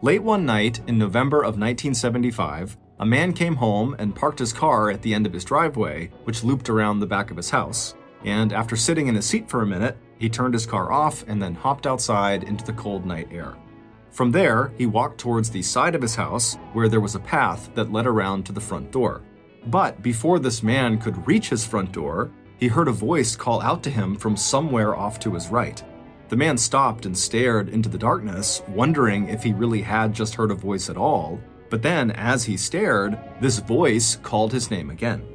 Late one night in November of 1975, a man came home and parked his car at the end of his driveway, which looped around the back of his house. And after sitting in his seat for a minute, he turned his car off and then hopped outside into the cold night air. From there, he walked towards the side of his house where there was a path that led around to the front door. But before this man could reach his front door, he heard a voice call out to him from somewhere off to his right. The man stopped and stared into the darkness, wondering if he really had just heard a voice at all. But then, as he stared, this voice called his name again.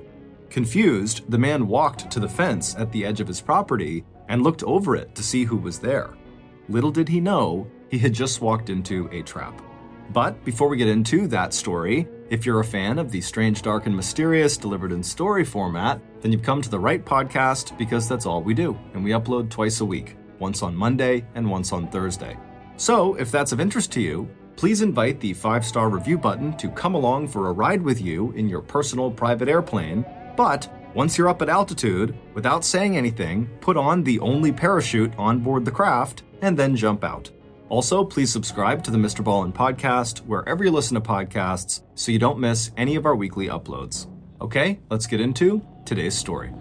Confused, the man walked to the fence at the edge of his property and looked over it to see who was there. Little did he know, he had just walked into a trap. But before we get into that story, if you're a fan of the strange, dark, and mysterious delivered in story format, then you've come to the right podcast because that's all we do, and we upload twice a week, once on Monday and once on Thursday. So if that's of interest to you, please invite the 5-star review button to come along for a ride with you in your personal private airplane. But once you're up at altitude, without saying anything, put on the only parachute on board the craft and then jump out. Also, please subscribe to the MrBallen podcast wherever you listen to podcasts so you don't miss any of our weekly uploads. Okay, let's get into today's story.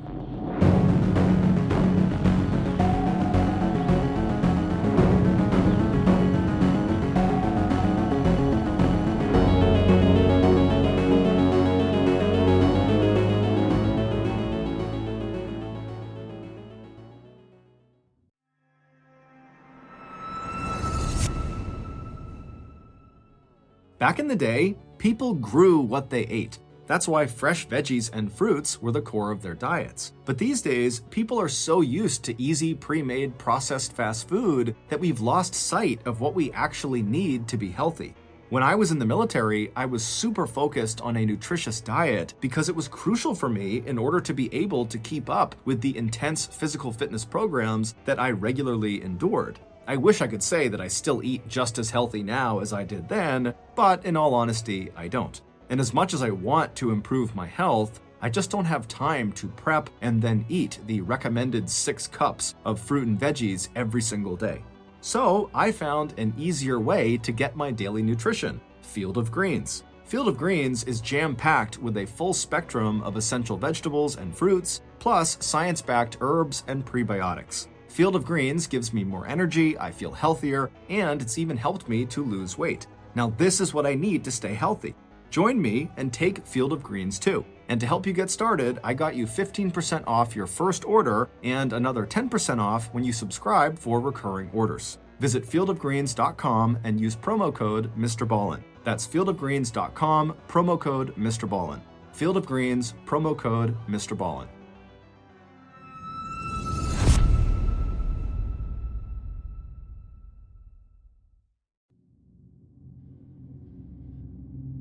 Back in the day, people grew what they ate. That's why fresh veggies and fruits were the core of their diets. But these days, people are so used to easy, pre-made, processed fast food that we've lost sight of what we actually need to be healthy. When I was in the military, I was super focused on a nutritious diet because it was crucial for me in order to be able to keep up with the intense physical fitness programs that I regularly endured. I wish I could say that I still eat just as healthy now as I did then, but in all honesty, I don't. And as much as I want to improve my health, I just don't have time to prep and then eat the recommended 6 cups of fruit and veggies every single day. So I found an easier way to get my daily nutrition: Field of Greens. Field of Greens is jam-packed with a full spectrum of essential vegetables and fruits, plus science-backed herbs and prebiotics. Field of Greens gives me more energy, I feel healthier, and it's even helped me to lose weight. Now this is what I need to stay healthy. Join me and take Field of Greens too. And to help you get started, I got you 15% off your first order and another 10% off when you subscribe for recurring orders. Visit fieldofgreens.com and use promo code MrBallen. That's fieldofgreens.com, promo code MrBallen. Field of Greens, promo code MrBallen.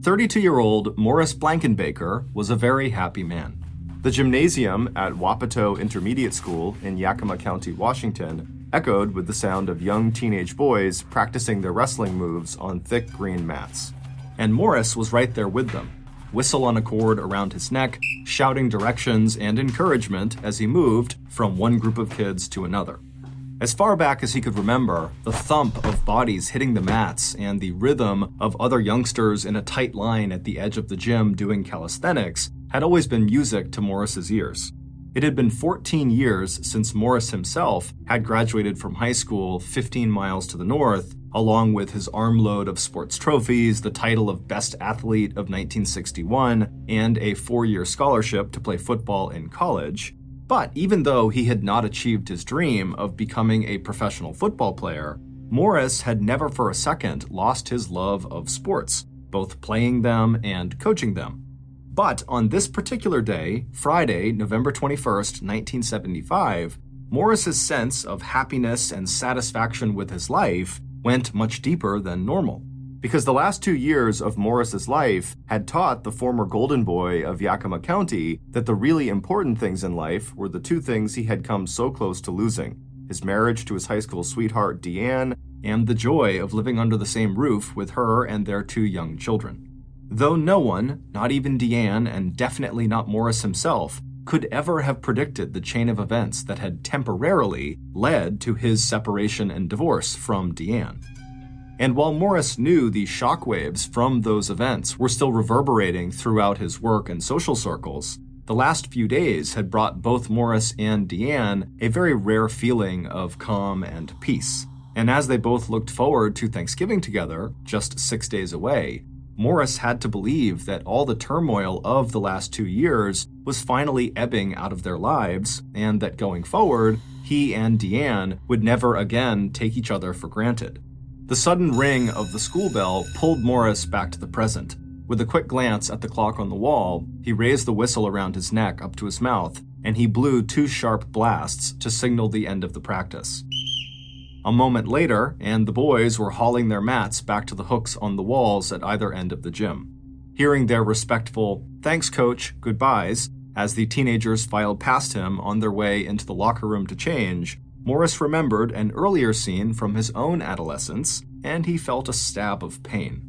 "32-year-old Morris Blankenbaker was a very happy man. The gymnasium at Wapato Intermediate School in Yakima County, Washington, echoed with the sound of young teenage boys practicing their wrestling moves on thick green mats. And Morris was right there with them, whistle on a cord around his neck, shouting directions and encouragement as he moved from one group of kids to another. As far back as he could remember, the thump of bodies hitting the mats and the rhythm of other youngsters in a tight line at the edge of the gym doing calisthenics had always been music to Morris's ears. It had been 14 years since Morris himself had graduated from high school 15 miles to the north, along with his armload of sports trophies, the title of Best Athlete of 1961, and a 4-year scholarship to play football in college. But even though he had not achieved his dream of becoming a professional football player, Morris had never for a second lost his love of sports, both playing them and coaching them. But on this particular day, Friday, November 21st, 1975, Morris's sense of happiness and satisfaction with his life went much deeper than normal. Because the last 2 years of Morris's life had taught the former golden boy of Yakima County that the really important things in life were the 2 things he had come so close to losing: his marriage to his high school sweetheart, Deanne, and the joy of living under the same roof with her and their 2 young children. Though no one, not even Deanne and definitely not Morris himself, could ever have predicted the chain of events that had temporarily led to his separation and divorce from Deanne. And while Morris knew the shockwaves from those events were still reverberating throughout his work and social circles, the last few days had brought both Morris and Deanne a very rare feeling of calm and peace. And as they both looked forward to Thanksgiving together, just 6 days away, Morris had to believe that all the turmoil of the last 2 years was finally ebbing out of their lives, and that going forward, he and Deanne would never again take each other for granted. The sudden ring of the school bell pulled Morris back to the present. With a quick glance at the clock on the wall, he raised the whistle around his neck up to his mouth, and he blew 2 sharp blasts to signal the end of the practice. A moment later, and the boys were hauling their mats back to the hooks on the walls at either end of the gym. Hearing their respectful, "Thanks, coach, goodbyes," as the teenagers filed past him on their way into the locker room to change, Morris remembered an earlier scene from his own adolescence, and he felt a stab of pain.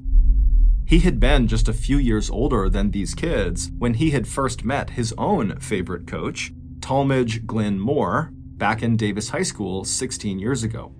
He had been just a few years older than these kids when he had first met his own favorite coach, Talmadge Glynn Moore, back in Davis High School 16 years ago.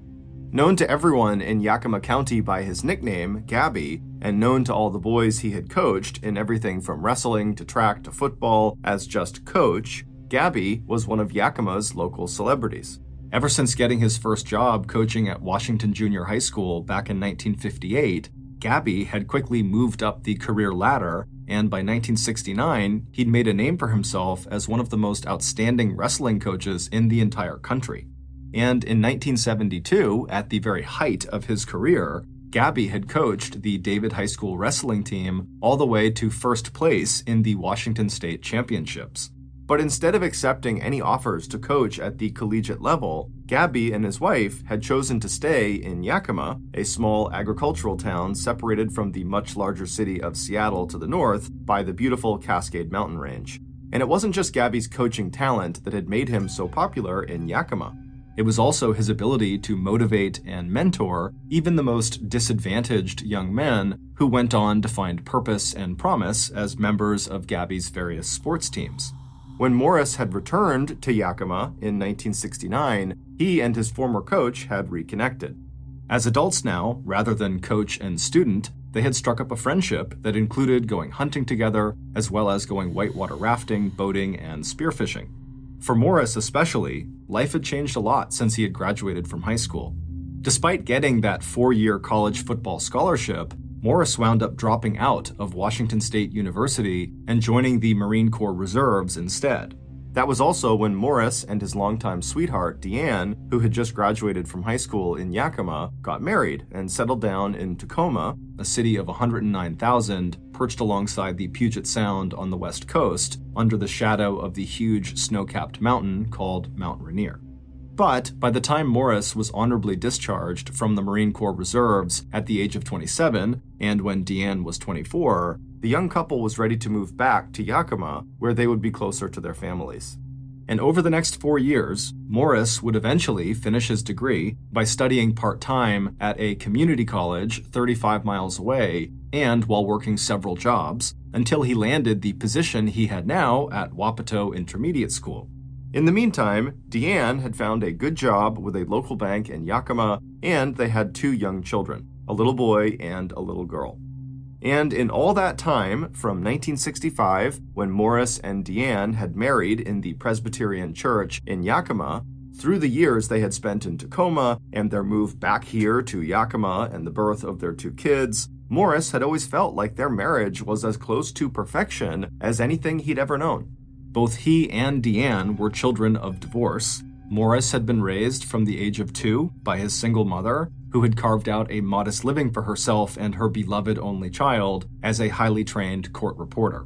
Known to everyone in Yakima County by his nickname, Gabby, and known to all the boys he had coached in everything from wrestling to track to football as just Coach, Gabby was one of Yakima's local celebrities. Ever since getting his first job coaching at Washington Junior High School back in 1958, Gabby had quickly moved up the career ladder, and by 1969, he'd made a name for himself as one of the most outstanding wrestling coaches in the entire country. And in 1972, at the very height of his career, Gabby had coached the David High School wrestling team all the way to first place in the Washington State Championships. But instead of accepting any offers to coach at the collegiate level, Gabby and his wife had chosen to stay in Yakima, a small agricultural town separated from the much larger city of Seattle to the north by the beautiful Cascade Mountain Range. And it wasn't just Gabby's coaching talent that had made him so popular in Yakima. It was also his ability to motivate and mentor even the most disadvantaged young men who went on to find purpose and promise as members of Gabby's various sports teams. When Morris had returned to Yakima in 1969, he and his former coach had reconnected. As adults now, rather than coach and student, they had struck up a friendship that included going hunting together, as well as going whitewater rafting, boating, and spearfishing. For Morris especially, life had changed a lot since he had graduated from high school. Despite getting that 4-year college football scholarship, Morris wound up dropping out of Washington State University and joining the Marine Corps Reserves instead. That was also when Morris and his longtime sweetheart, Deanne, who had just graduated from high school in Yakima, got married and settled down in Tacoma, a city of 109,000, perched alongside the Puget Sound on the west coast, under the shadow of the huge snow-capped mountain called Mount Rainier. But by the time Morris was honorably discharged from the Marine Corps Reserves at the age of 27, and when Deanne was 24, the young couple was ready to move back to Yakima, where they would be closer to their families. And over the next 4 years, Morris would eventually finish his degree by studying part-time at a community college 35 miles away, and while working several jobs, until he landed the position he had now at Wapato Intermediate School. In the meantime, Deanne had found a good job with a local bank in Yakima, and they had 2 young children, a little boy and a little girl. And in all that time, from 1965, when Morris and Deanne had married in the Presbyterian Church in Yakima, through the years they had spent in Tacoma, and their move back here to Yakima and the birth of their 2 kids, Morris had always felt like their marriage was as close to perfection as anything he'd ever known. Both he and Deanne were children of divorce. Morris had been raised from the age of 2 by his single mother, who had carved out a modest living for herself and her beloved only child as a highly trained court reporter.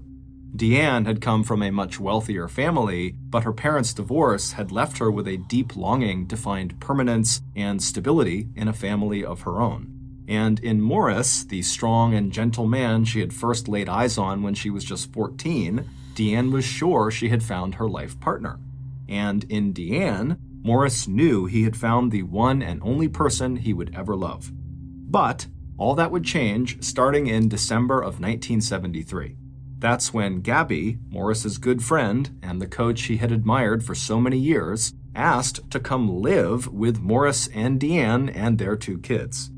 Deanne had come from a much wealthier family, but her parents' divorce had left her with a deep longing to find permanence and stability in a family of her own. And in Morris, the strong and gentle man she had first laid eyes on when she was just 14, Deanne was sure she had found her life partner. And in Deanne, Morris knew he had found the one and only person he would ever love. But all that would change starting in December of 1973. That's when Gabby, Morris's good friend and the coach he had admired for so many years, asked to come live with Morris and Deanne and their 2 kids.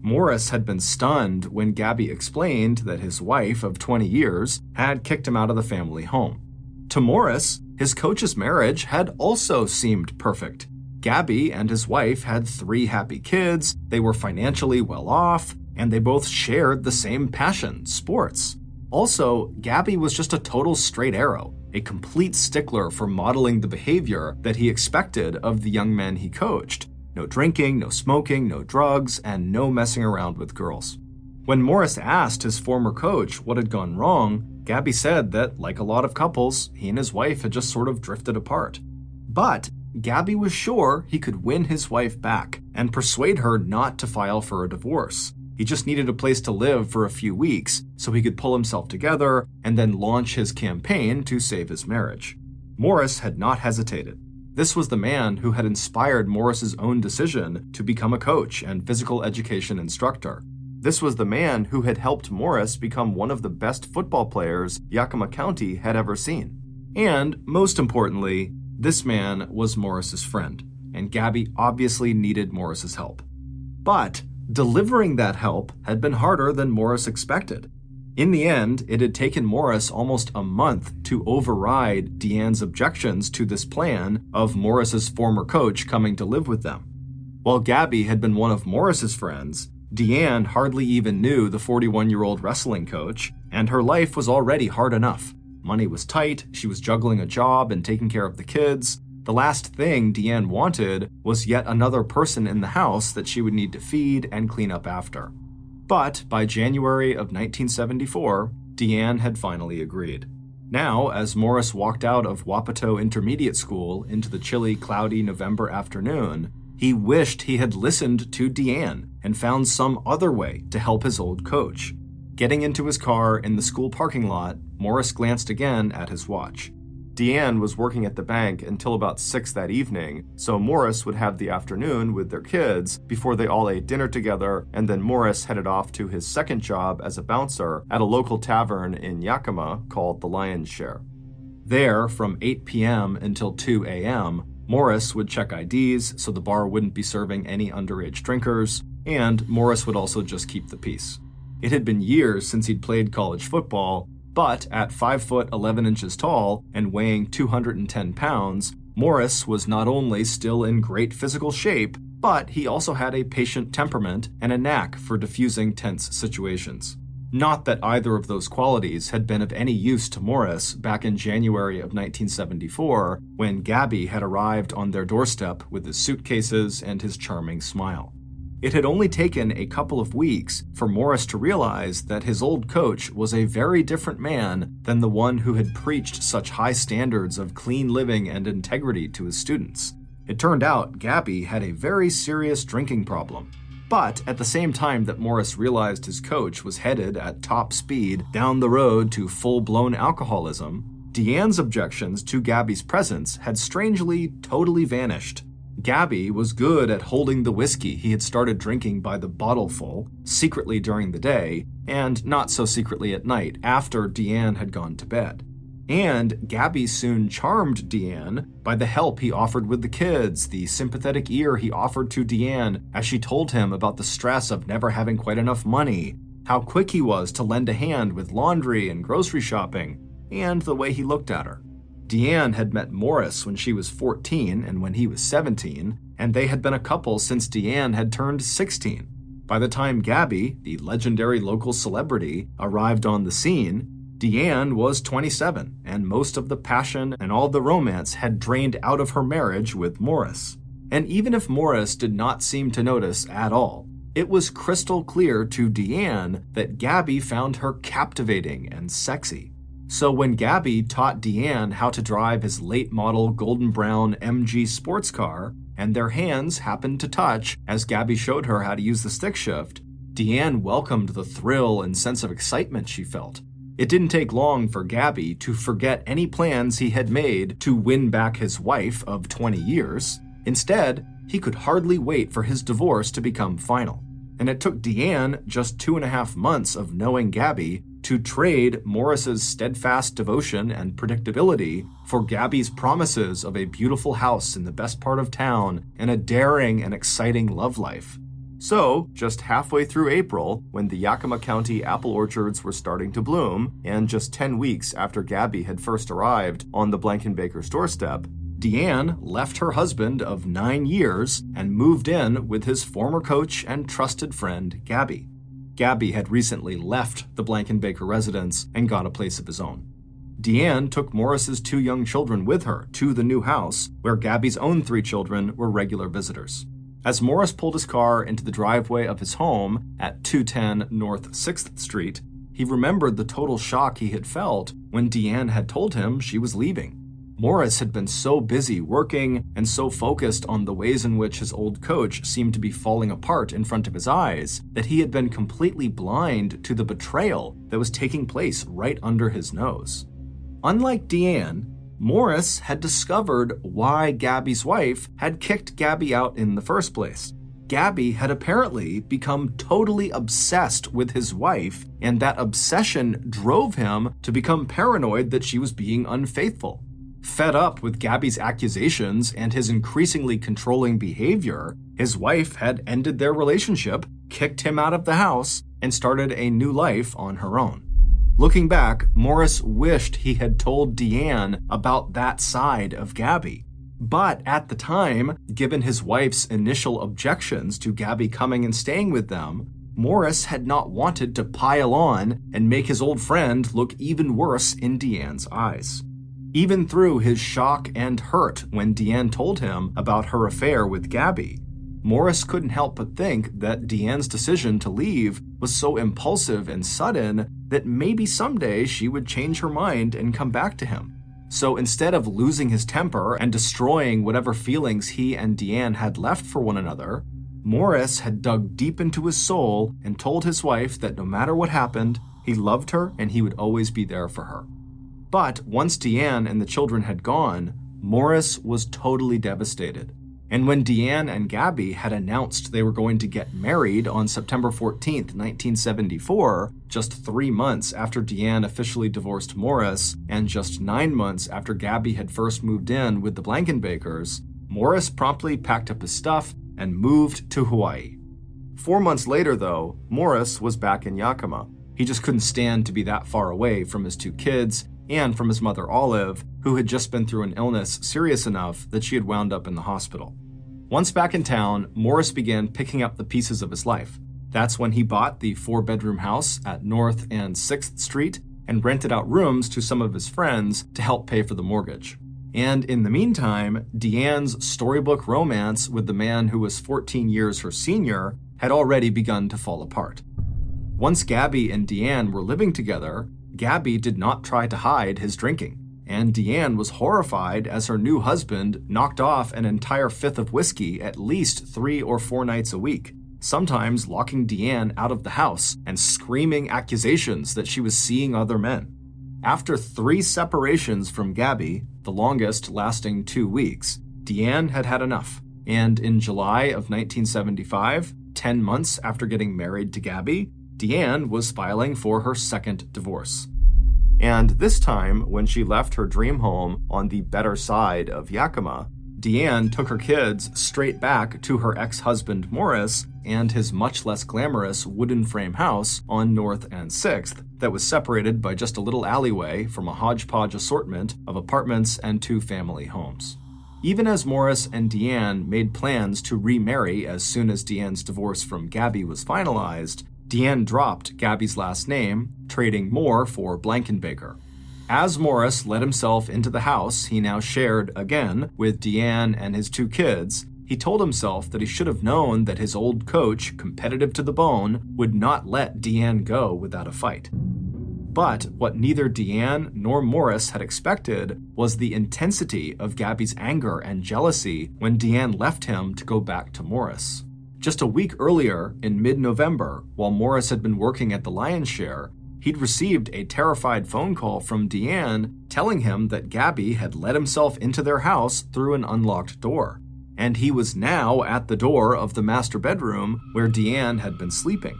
Morris had been stunned when Gabby explained that his wife of 20 years had kicked him out of the family home. To Morris, his coach's marriage had also seemed perfect. Gabby and his wife had 3 happy kids, they were financially well off, and they both shared the same passion, sports. Also, Gabby was just a total straight arrow, a complete stickler for modeling the behavior that he expected of the young men he coached. No drinking, no smoking, no drugs, and no messing around with girls. When Morris asked his former coach what had gone wrong, Gabby said that, like a lot of couples, he and his wife had just sort of drifted apart. But Gabby was sure he could win his wife back and persuade her not to file for a divorce. He just needed a place to live for a few weeks so he could pull himself together and then launch his campaign to save his marriage. Morris had not hesitated. This was the man who had inspired Morris's own decision to become a coach and physical education instructor. This was the man who had helped Morris become one of the best football players Yakima County had ever seen. And, most importantly, this man was Morris's friend, and Gabby obviously needed Morris's help. But delivering that help had been harder than Morris expected. In the end, it had taken Morris almost a month to override Deanne's objections to this plan of Morris's former coach coming to live with them. While Gabby had been one of Morris's friends, Deanne hardly even knew the 41-year-old wrestling coach, and her life was already hard enough. Money was tight, she was juggling a job and taking care of the kids. The last thing Deanne wanted was yet another person in the house that she would need to feed and clean up after. But by January of 1974, Deanne had finally agreed. Now, as Morris walked out of Wapato Intermediate School into the chilly, cloudy November afternoon, he wished he had listened to Deanne and found some other way to help his old coach. Getting into his car in the school parking lot, Morris glanced again at his watch. Deanne was working at the bank until about 6 that evening, so Morris would have the afternoon with their kids before they all ate dinner together, and then Morris headed off to his second job as a bouncer at a local tavern in Yakima called the Lion's Share. There, from 8 p.m. until 2 a.m., Morris would check IDs so the bar wouldn't be serving any underage drinkers, and Morris would also just keep the peace. It had been years since he'd played college football, but at 5 foot 11 inches tall and weighing 210 pounds, Morris was not only still in great physical shape, but he also had a patient temperament and a knack for diffusing tense situations. Not that either of those qualities had been of any use to Morris back in January of 1974, when Gabby had arrived on their doorstep with his suitcases and his charming smile. It had only taken a couple of weeks for Morris to realize that his old coach was a very different man than the one who had preached such high standards of clean living and integrity to his students. It turned out Gabby had a very serious drinking problem. But at the same time that Morris realized his coach was headed at top speed down the road to full-blown alcoholism, Deanne's objections to Gabby's presence had strangely totally vanished. Gabby was good at holding the whiskey he had started drinking by the bottleful, secretly during the day, and not so secretly at night after Deanne had gone to bed. And Gabby soon charmed Deanne by the help he offered with the kids, the sympathetic ear he offered to Deanne as she told him about the stress of never having quite enough money, how quick he was to lend a hand with laundry and grocery shopping, and the way he looked at her. Deanne had met Morris when she was 14 and when he was 17, and they had been a couple since Deanne had turned 16. By the time Gabby, the legendary local celebrity, arrived on the scene, Deanne was 27, and most of the passion and all the romance had drained out of her marriage with Morris. And even if Morris did not seem to notice at all, it was crystal clear to Deanne that Gabby found her captivating and sexy. So when Gabby taught Deanne how to drive his late-model golden brown MG sports car, and their hands happened to touch as Gabby showed her how to use the stick shift, Deanne welcomed the thrill and sense of excitement she felt. It didn't take long for Gabby to forget any plans he had made to win back his wife of 20 years. Instead, he could hardly wait for his divorce to become final. And it took Deanne just 2.5 months of knowing Gabby to trade Morris's steadfast devotion and predictability for Gabby's promises of a beautiful house in the best part of town and a daring and exciting love life. So, just halfway through April, when the Yakima County apple orchards were starting to bloom, and just 10 weeks after Gabby had first arrived on the Blankenbaker's doorstep, Deanne left her husband of 9 years and moved in with his former coach and trusted friend, Gabby. Gabby had recently left the Blankenbaker residence and got a place of his own. Deanne took Morris's 2 young children with her to the new house, where Gabby's own 3 children were regular visitors. As Morris pulled his car into the driveway of his home at 210 North 6th Street, he remembered the total shock he had felt when Deanne had told him she was leaving. Morris had been so busy working and so focused on the ways in which his old coach seemed to be falling apart in front of his eyes that he had been completely blind to the betrayal that was taking place right under his nose. Unlike Deanne, Morris had discovered why Gabby's wife had kicked Gabby out in the first place. Gabby had apparently become totally obsessed with his wife, and that obsession drove him to become paranoid that she was being unfaithful. Fed up with Gabby's accusations and his increasingly controlling behavior, his wife had ended their relationship, kicked him out of the house, and started a new life on her own. Looking back, Morris wished he had told Deanne about that side of Gabby. But at the time, given his wife's initial objections to Gabby coming and staying with them, Morris had not wanted to pile on and make his old friend look even worse in Deanne's eyes. Even through his shock and hurt when Deanne told him about her affair with Gabby, Morris couldn't help but think that Deanne's decision to leave was so impulsive and sudden that maybe someday she would change her mind and come back to him. So instead of losing his temper and destroying whatever feelings he and Deanne had left for one another, Morris had dug deep into his soul and told his wife that no matter what happened, he loved her and he would always be there for her. But once Deanne and the children had gone, Morris was totally devastated. And when Deanne and Gabby had announced they were going to get married on September 14th, 1974, just 3 months after Deanne officially divorced Morris, and just 9 months after Gabby had first moved in with the Blankenbakers, Morris promptly packed up his stuff and moved to Hawaii. 4 months later, though, Morris was back in Yakima. He just couldn't stand to be that far away from his 2 kids and from his mother Olive, who had just been through an illness serious enough that she had wound up in the hospital. Once back in town, Morris began picking up the pieces of his life. That's when he bought the 4-bedroom house at North and 6th Street and rented out rooms to some of his friends to help pay for the mortgage. And in the meantime, Deanne's storybook romance with the man who was 14 years her senior had already begun to fall apart. Once Gabby and Deanne were living together, Gabby did not try to hide his drinking, and Deanne was horrified as her new husband knocked off an entire 5th of whiskey at least 3 or 4 nights a week, sometimes locking Deanne out of the house and screaming accusations that she was seeing other men. After 3 separations from Gabby, the longest lasting 2 weeks, Deanne had had enough, and in July of 1975, 10 months after getting married to Gabby, Deanne was filing for her 2nd divorce. And this time, when she left her dream home on the better side of Yakima, Deanne took her kids straight back to her ex-husband Morris and his much less glamorous wooden frame house on North and 6th that was separated by just a little alleyway from a hodgepodge assortment of apartments and 2 family homes. Even as Morris and Deanne made plans to remarry as soon as Deanne's divorce from Gabby was finalized, Deanne dropped Gabby's last name, trading Moore for Blankenbaker. As Morris let himself into the house he now shared again with Deanne and his 2 kids, he told himself that he should have known that his old coach, competitive to the bone, would not let Deanne go without a fight. But what neither Deanne nor Morris had expected was the intensity of Gabby's anger and jealousy when Deanne left him to go back to Morris. Just a week earlier, in mid-November, while Morris had been working at the Lion's Share, he'd received a terrified phone call from Deanne telling him that Gabby had let himself into their house through an unlocked door, and he was now at the door of the master bedroom where Deanne had been sleeping.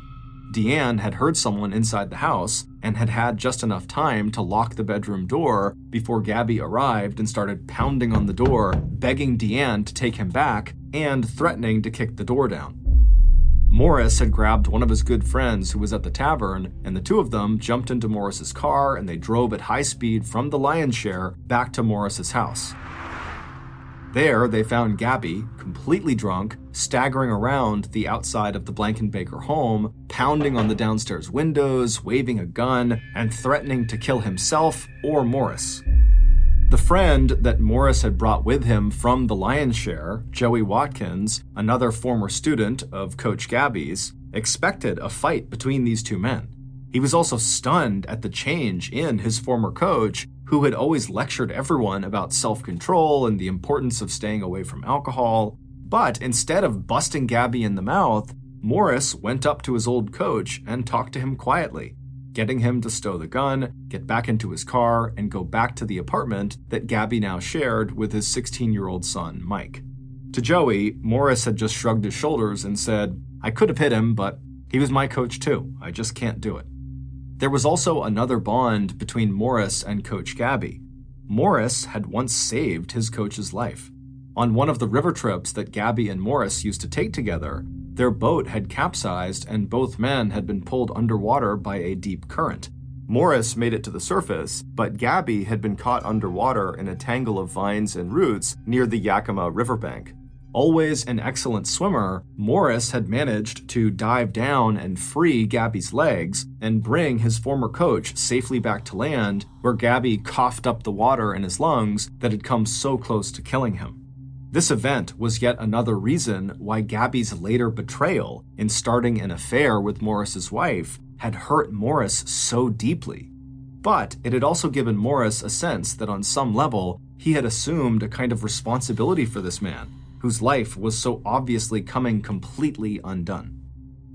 Deanne had heard someone inside the house and had had just enough time to lock the bedroom door before Gabby arrived and started pounding on the door, begging Deanne to take him back and threatening to kick the door down. Morris had grabbed one of his good friends who was at the tavern, and the two of them jumped into Morris's car and they drove at high speed from the lion's share back to Morris's house. There, they found Gabby, completely drunk, staggering around the outside of the Blankenbaker home, pounding on the downstairs windows, waving a gun, and threatening to kill himself or Morris. The friend that Morris had brought with him from the lion's share, Joey Watkins, another former student of Coach Gabby's, expected a fight between these two men. He was also stunned at the change in his former coach, who had always lectured everyone about self-control and the importance of staying away from alcohol. But instead of busting Gabby in the mouth, Morris went up to his old coach and talked to him quietly, getting him to stow the gun, get back into his car, and go back to the apartment that Gabby now shared with his 16-year-old son, Mike. To Joey, Morris had just shrugged his shoulders and said, "I could have hit him, but he was my coach too. I just can't do it." There was also another bond between Morris and Coach Gabby. Morris had once saved his coach's life. On one of the river trips that Gabby and Morris used to take together, their boat had capsized and both men had been pulled underwater by a deep current. Morris made it to the surface, but Gabby had been caught underwater in a tangle of vines and roots near the Yakima riverbank. Always an excellent swimmer, Morris had managed to dive down and free Gabby's legs and bring his former coach safely back to land, where Gabby coughed up the water in his lungs that had come so close to killing him. This event was yet another reason why Gabby's later betrayal in starting an affair with Morris's wife had hurt Morris so deeply. But it had also given Morris a sense that on some level he had assumed a kind of responsibility for this man, whose life was so obviously coming completely undone.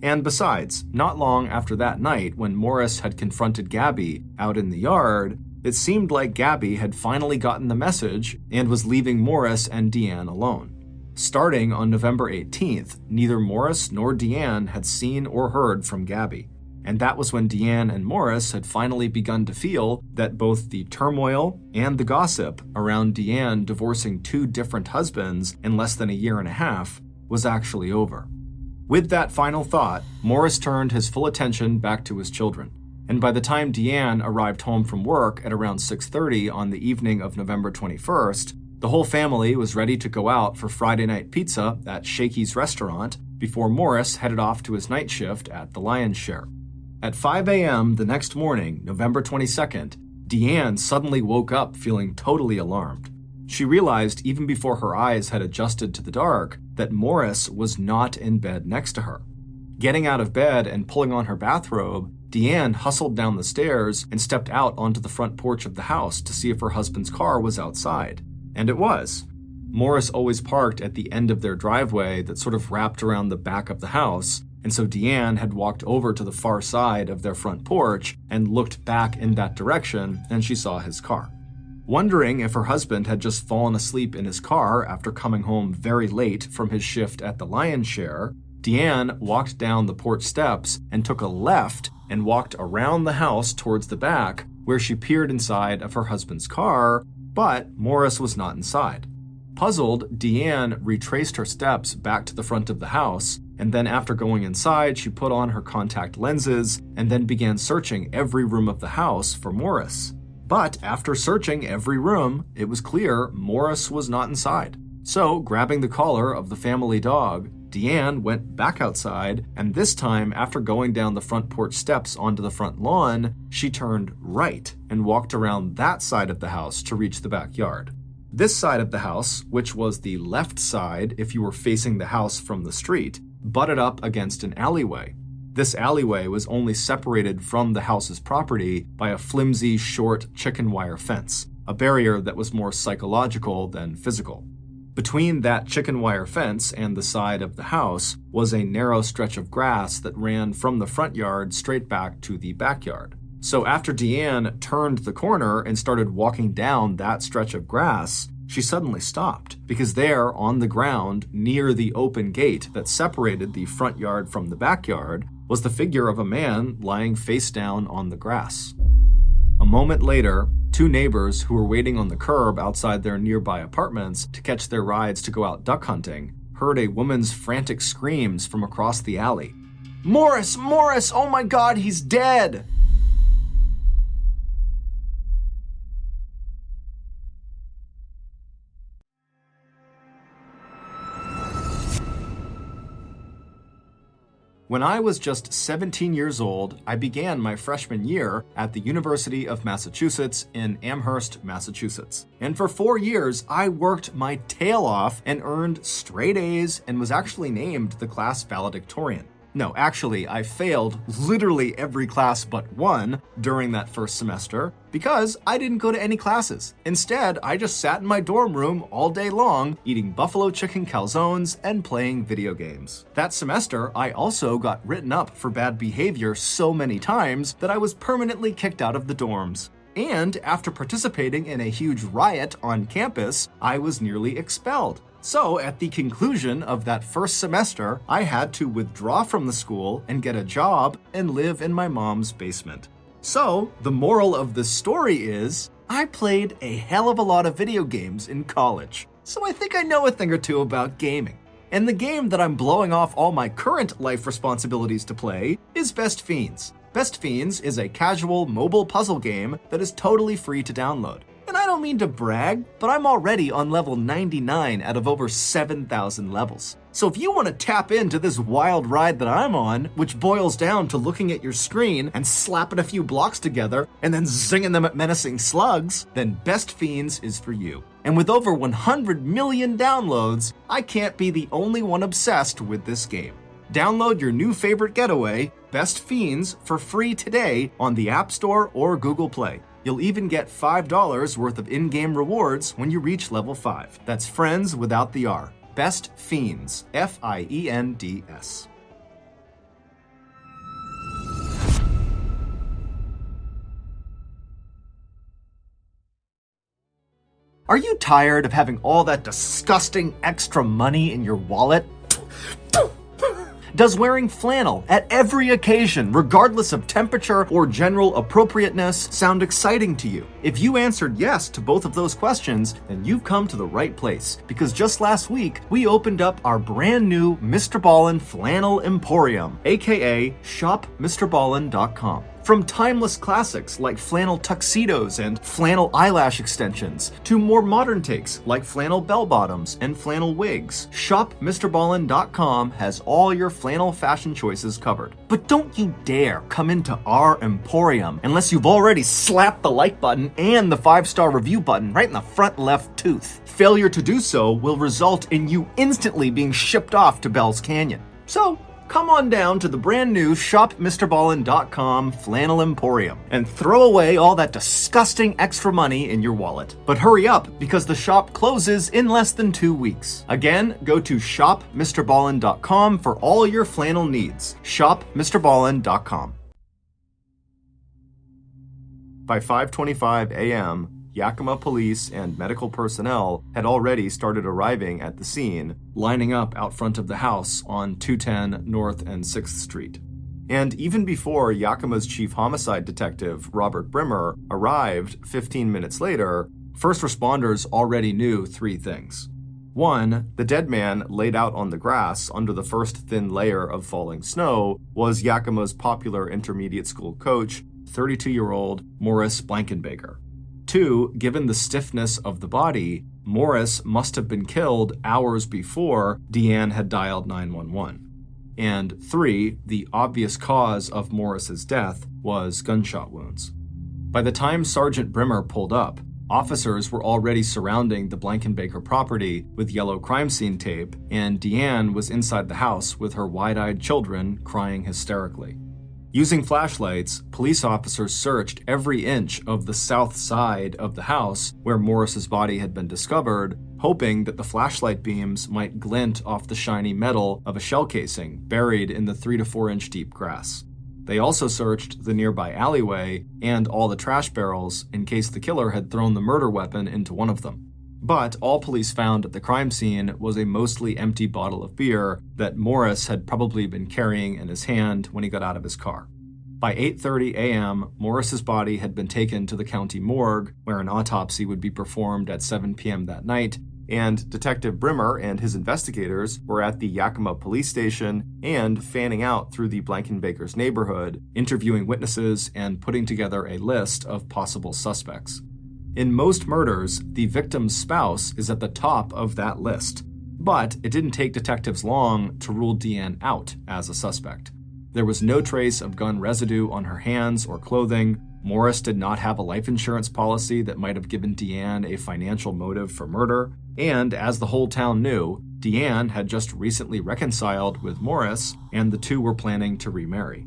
And besides, not long after that night when Morris had confronted Gabby out in the yard, it seemed like Gabby had finally gotten the message and was leaving Morris and Deanne alone. Starting on November 18th, neither Morris nor Deanne had seen or heard from Gabby. And that was when Deanne and Morris had finally begun to feel that both the turmoil and the gossip around Deanne divorcing two different husbands in less than a year and a half was actually over. With that final thought, Morris turned his full attention back to his children. And by the time Deanne arrived home from work at around 6:30 on the evening of November 21st, the whole family was ready to go out for Friday night pizza at Shakey's restaurant before Morris headed off to his night shift at the lion's share. At 5 a.m. the next morning, November 22nd, Deanne suddenly woke up feeling totally alarmed. She realized even before her eyes had adjusted to the dark that Morris was not in bed next to her. Getting out of bed and pulling on her bathrobe, Deanne hustled down the stairs and stepped out onto the front porch of the house to see if her husband's car was outside. And it was. Morris always parked at the end of their driveway that sort of wrapped around the back of the house, and so Deanne had walked over to the far side of their front porch and looked back in that direction, and she saw his car. Wondering if her husband had just fallen asleep in his car after coming home very late from his shift at the lion's share, Deanne walked down the porch steps and took a left and walked around the house towards the back, where she peered inside of her husband's car, but Morris was not inside. Puzzled, Deanne retraced her steps back to the front of the house, and then after going inside, she put on her contact lenses and then began searching every room of the house for Morris. But after searching every room, it was clear Morris was not inside. So, grabbing the collar of the family dog, Deanne went back outside, and this time, after going down the front porch steps onto the front lawn, she turned right and walked around that side of the house to reach the backyard. This side of the house, which was the left side if you were facing the house from the street, butted up against an alleyway. This alleyway was only separated from the house's property by a flimsy, short chicken wire fence, a barrier that was more psychological than physical. Between that chicken wire fence and the side of the house was a narrow stretch of grass that ran from the front yard straight back to the backyard. So after Deanne turned the corner and started walking down that stretch of grass, she suddenly stopped, because there on the ground near the open gate that separated the front yard from the backyard was the figure of a man lying face down on the grass. A moment later, two neighbors who were waiting on the curb outside their nearby apartments to catch their rides to go out duck hunting heard a woman's frantic screams from across the alley. "Morris! Morris! Oh my God, he's dead!" When I was just 17 years old, I began my freshman year at the University of Massachusetts in Amherst, Massachusetts. And for 4 years, I worked my tail off and earned straight A's and was actually named the class valedictorian. No, actually, I failed literally every class but one during that first semester because I didn't go to any classes. Instead, I just sat in my dorm room all day long, eating buffalo chicken calzones and playing video games. That semester, I also got written up for bad behavior so many times that I was permanently kicked out of the dorms. And after participating in a huge riot on campus, I was nearly expelled. So, at the conclusion of that first semester, I had to withdraw from the school and get a job and live in my mom's basement. So, the moral of the story is, I played a hell of a lot of video games in college. So I think I know a thing or two about gaming. And the game that I'm blowing off all my current life responsibilities to play is Best Fiends. Best Fiends is a casual mobile puzzle game that is totally free to download. And I don't mean to brag, but I'm already on level 99 out of over 7,000 levels. So if you want to tap into this wild ride that I'm on, which boils down to looking at your screen and slapping a few blocks together and then zinging them at menacing slugs, then Best Fiends is for you. And with over 100 million downloads, I can't be the only one obsessed with this game. Download your new favorite getaway, Best Fiends, for free today on the App Store or Google Play. You'll even get $5 worth of in-game rewards when you reach level 5. That's friends without the R. Best Fiends. Fiends. Are you tired of having all that disgusting extra money in your wallet? Does wearing flannel at every occasion, regardless of temperature or general appropriateness, sound exciting to you? If you answered yes to both of those questions, then you've come to the right place. Because just last week, we opened up our brand new MrBallen Flannel Emporium, aka shopmrballen.com. From timeless classics like flannel tuxedos and flannel eyelash extensions, to more modern takes like flannel bell-bottoms and flannel wigs, shopmrballen.com has all your flannel fashion choices covered. But don't you dare come into our emporium unless you've already slapped the like button and the 5-star review button right in the front left tooth. Failure to do so will result in you instantly being shipped off to Bell's Canyon. So, come on down to the brand new shopmrballen.com Flannel Emporium and throw away all that disgusting extra money in your wallet. But hurry up, because the shop closes in less than 2 weeks. Again, go to shopmrballen.com for all your flannel needs. shopmrballen.com. By 5:25 a.m., Yakima police and medical personnel had already started arriving at the scene, lining up out front of the house on 210 North and 6th Street. And even before Yakima's chief homicide detective, Robert Brimmer, arrived 15 minutes later, first responders already knew 3 things. 1, the dead man laid out on the grass under the first thin layer of falling snow was Yakima's popular intermediate school coach, 32-year-old Morris Blankenbaker. 2, given the stiffness of the body, Morris must have been killed hours before Deanne had dialed 911. And 3, the obvious cause of Morris's death was gunshot wounds. By the time Sergeant Brimmer pulled up, officers were already surrounding the Blankenbaker property with yellow crime scene tape, and Deanne was inside the house with her wide-eyed children crying hysterically. Using flashlights, police officers searched every inch of the south side of the house where Morris's body had been discovered, hoping that the flashlight beams might glint off the shiny metal of a shell casing buried in the 3 to 4 inch deep grass. They also searched the nearby alleyway and all the trash barrels in case the killer had thrown the murder weapon into one of them. But all police found at the crime scene was a mostly empty bottle of beer that Morris had probably been carrying in his hand when he got out of his car. By 8:30 a.m., Morris's body had been taken to the county morgue, where an autopsy would be performed at 7 p.m. that night, and Detective Brimmer and his investigators were at the Yakima police station and fanning out through the Blankenbaker's neighborhood, interviewing witnesses and putting together a list of possible suspects. In most murders, the victim's spouse is at the top of that list, but it didn't take detectives long to rule Deanne out as a suspect. There was no trace of gun residue on her hands or clothing. Morris did not have a life insurance policy that might have given Deanne a financial motive for murder, and as the whole town knew, Deanne had just recently reconciled with Morris, and the two were planning to remarry.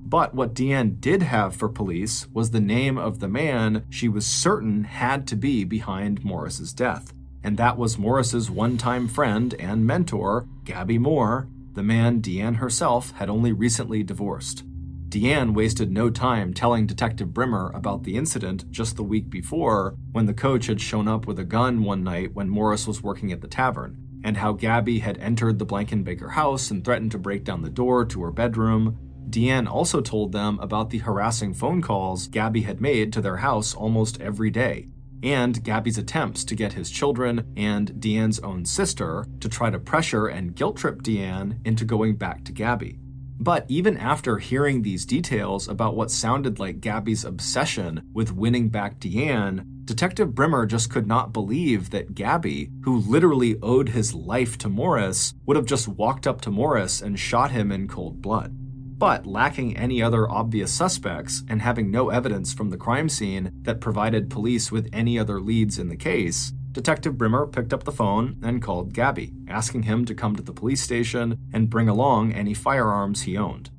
But what Deanne did have for police was the name of the man she was certain had to be behind Morris's death, and that was Morris's one-time friend and mentor, Gabby Moore, the man Deanne herself had only recently divorced. Deanne wasted no time telling Detective Brimmer about the incident just the week before, when the coach had shown up with a gun one night when Morris was working at the tavern, and how Gabby had entered the Blankenbaker house and threatened to break down the door to her bedroom. Deanne also told them about the harassing phone calls Gabby had made to their house almost every day, and Gabby's attempts to get his children and Deanne's own sister to try to pressure and guilt-trip Deanne into going back to Gabby. But even after hearing these details about what sounded like Gabby's obsession with winning back Deanne, Detective Brimmer just could not believe that Gabby, who literally owed his life to Morris, would have just walked up to Morris and shot him in cold blood. But lacking any other obvious suspects and having no evidence from the crime scene that provided police with any other leads in the case, Detective Brimmer picked up the phone and called Gabby, asking him to come to the police station and bring along any firearms he owned.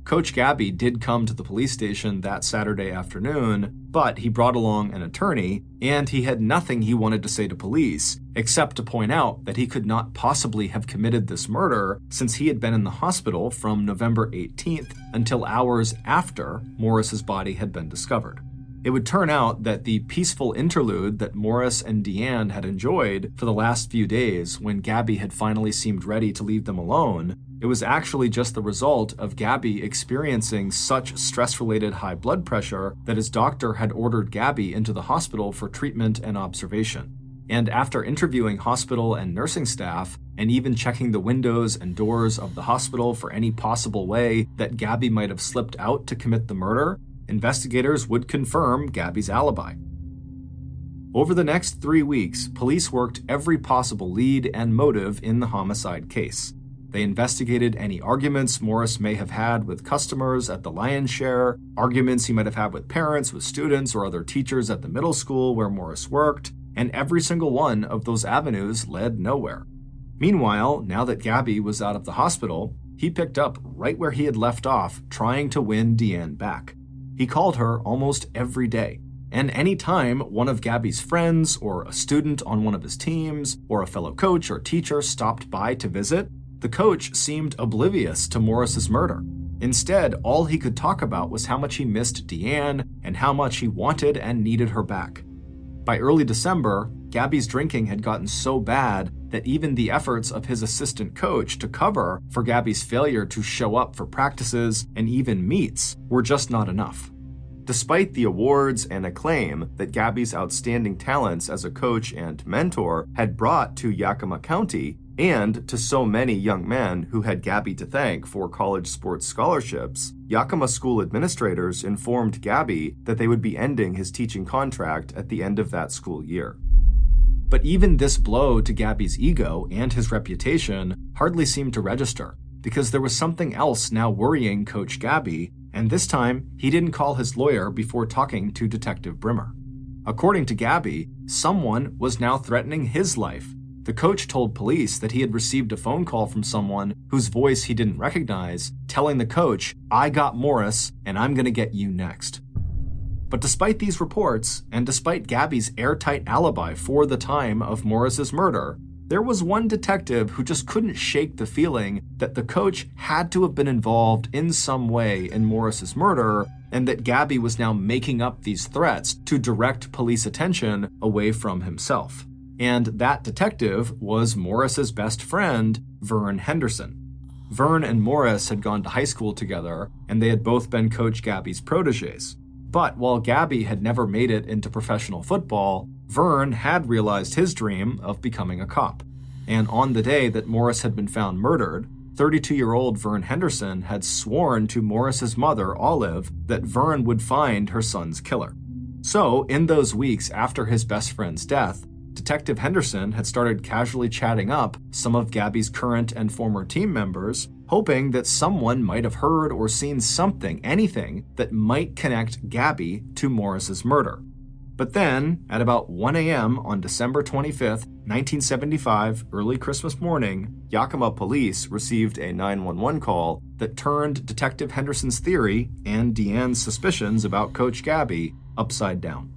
Coach Gabby did come to the police station that Saturday afternoon, but he brought along an attorney, and he had nothing he wanted to say to police, except to point out that he could not possibly have committed this murder since he had been in the hospital from November 18th until hours after Morris's body had been discovered. It would turn out that the peaceful interlude that Morris and Deanne had enjoyed for the last few days when Gabby had finally seemed ready to leave them alone, it was actually just the result of Gabby experiencing such stress-related high blood pressure that his doctor had ordered Gabby into the hospital for treatment and observation. And after interviewing hospital and nursing staff, and even checking the windows and doors of the hospital for any possible way that Gabby might have slipped out to commit the murder, investigators would confirm Gabby's alibi. Over the next 3 weeks, police worked every possible lead and motive in the homicide case. They investigated any arguments Morris may have had with customers at the Lion's Share, arguments he might have had with parents, with students, or other teachers at the middle school where Morris worked, and every single one of those avenues led nowhere. Meanwhile, now that Gabby was out of the hospital, he picked up right where he had left off, trying to win Deanne back. He called her almost every day, and any time one of Gabby's friends or a student on one of his teams or a fellow coach or teacher stopped by to visit, the coach seemed oblivious to Morris's murder. Instead, all he could talk about was how much he missed Deanne and how much he wanted and needed her back. By early December, Gabby's drinking had gotten so bad that even the efforts of his assistant coach to cover for Gabby's failure to show up for practices and even meets were just not enough. Despite the awards and acclaim that Gabby's outstanding talents as a coach and mentor had brought to Yakima County, and to so many young men who had Gabby to thank for college sports scholarships, Yakima school administrators informed Gabby that they would be ending his teaching contract at the end of that school year. But even this blow to Gabby's ego and his reputation hardly seemed to register, because there was something else now worrying Coach Gabby, and this time he didn't call his lawyer before talking to Detective Brimmer. According to Gabby, someone was now threatening his life. The coach told police that he had received a phone call from someone whose voice he didn't recognize, telling the coach, "I got Morris, and I'm gonna get you next." But despite these reports, and despite Gabby's airtight alibi for the time of Morris's murder, there was one detective who just couldn't shake the feeling that the coach had to have been involved in some way in Morris's murder, and that Gabby was now making up these threats to direct police attention away from himself. And that detective was Morris's best friend, Vern Henderson. Vern and Morris had gone to high school together, and they had both been Coach Gabby's protégés. But while Gabby had never made it into professional football, Vern had realized his dream of becoming a cop. And on the day that Morris had been found murdered, 32-year-old Vern Henderson had sworn to Morris's mother, Olive, that Vern would find her son's killer. So, in those weeks after his best friend's death, Detective Henderson had started casually chatting up some of Gabby's current and former team members, hoping that someone might have heard or seen something, anything, that might connect Gabby to Morris's murder. But then, at about 1 a.m. on December 25th, 1975, early Christmas morning, Yakima police received a 911 call that turned Detective Henderson's theory and Deanne's suspicions about Coach Gabby upside down.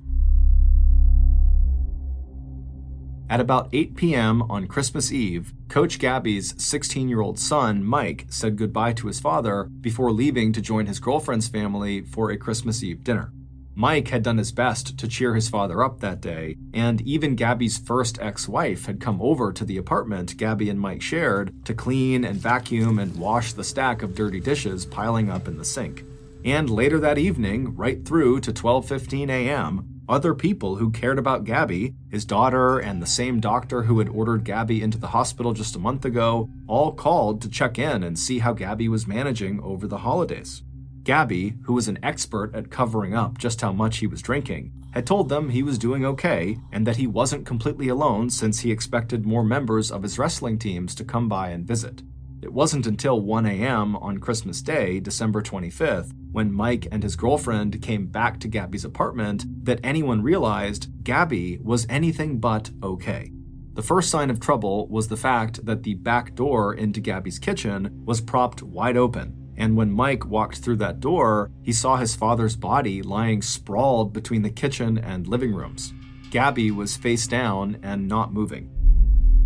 At about 8 p.m. on Christmas Eve, Coach Gabby's 16-year-old son, Mike, said goodbye to his father before leaving to join his girlfriend's family for a Christmas Eve dinner. Mike had done his best to cheer his father up that day, and even Gabby's first ex-wife had come over to the apartment Gabby and Mike shared to clean and vacuum and wash the stack of dirty dishes piling up in the sink. And later that evening, right through to 12:15 a.m., other people who cared about Gabby, his daughter, and the same doctor who had ordered Gabby into the hospital just a month ago, all called to check in and see how Gabby was managing over the holidays. Gabby, who was an expert at covering up just how much he was drinking, had told them he was doing okay and that he wasn't completely alone since he expected more members of his wrestling teams to come by and visit. It wasn't until 1 a.m. on Christmas Day, December 25th, when Mike and his girlfriend came back to Gabby's apartment, that anyone realized Gabby was anything but okay. The first sign of trouble was the fact that the back door into Gabby's kitchen was propped wide open, and when Mike walked through that door, he saw his father's body lying sprawled between the kitchen and living rooms. Gabby was face down and not moving.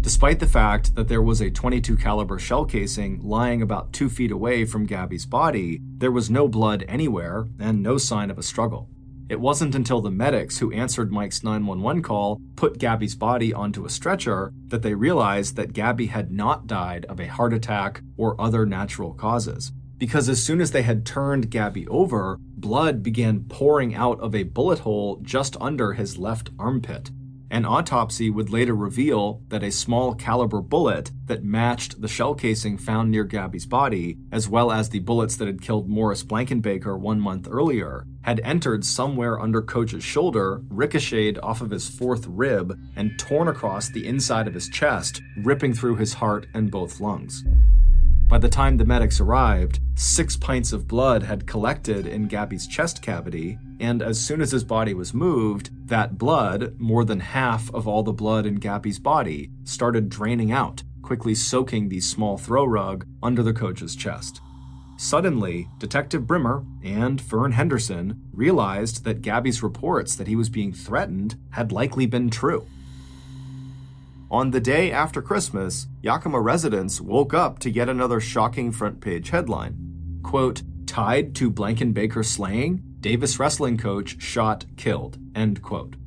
Despite the fact that there was a .22 caliber shell casing lying about 2 feet away from Gabby's body, there was no blood anywhere and no sign of a struggle. It wasn't until the medics who answered Mike's 911 call put Gabby's body onto a stretcher that they realized that Gabby had not died of a heart attack or other natural causes. Because as soon as they had turned Gabby over, blood began pouring out of a bullet hole just under his left armpit. An autopsy would later reveal that a small caliber bullet that matched the shell casing found near Gabby's body, as well as the bullets that had killed Morris Blankenbaker 1 month earlier, had entered somewhere under Coach's shoulder, ricocheted off of his fourth rib, and torn across the inside of his chest, ripping through his heart and both lungs. By the time the medics arrived, 6 pints of blood had collected in Gabby's chest cavity, and as soon as his body was moved, that blood, more than half of all the blood in Gabby's body, started draining out, quickly soaking the small throw rug under the coach's chest. Suddenly, Detective Brimmer and Vern Henderson realized that Gabby's reports that he was being threatened had likely been true. On the day after Christmas, Yakima residents woke up to yet another shocking front-page headline. Quote, "Tied to Blankenbaker slaying? Davis wrestling coach shot, killed." End quote.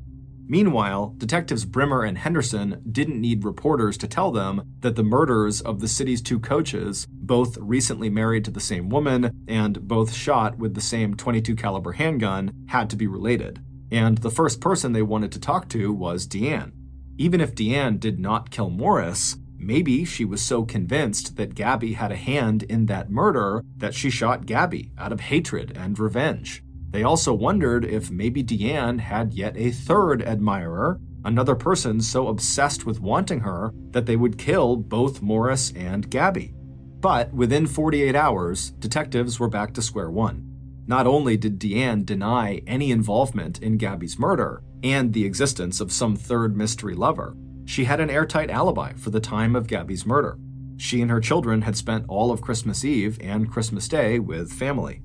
Meanwhile, Detectives Brimmer and Henderson didn't need reporters to tell them that the murders of the city's 2 coaches, both recently married to the same woman and both shot with the same .22 caliber handgun, had to be related. And the first person they wanted to talk to was Deanne. Even if Deanne did not kill Morris, maybe she was so convinced that Gabby had a hand in that murder that she shot Gabby out of hatred and revenge. They also wondered if maybe Deanne had yet a third admirer, another person so obsessed with wanting her that they would kill both Morris and Gabby. But within 48 hours, detectives were back to square one. Not only did Deanne deny any involvement in Gabby's murder and the existence of some third mystery lover, she had an airtight alibi for the time of Gabby's murder. She and her children had spent all of Christmas Eve and Christmas Day with family.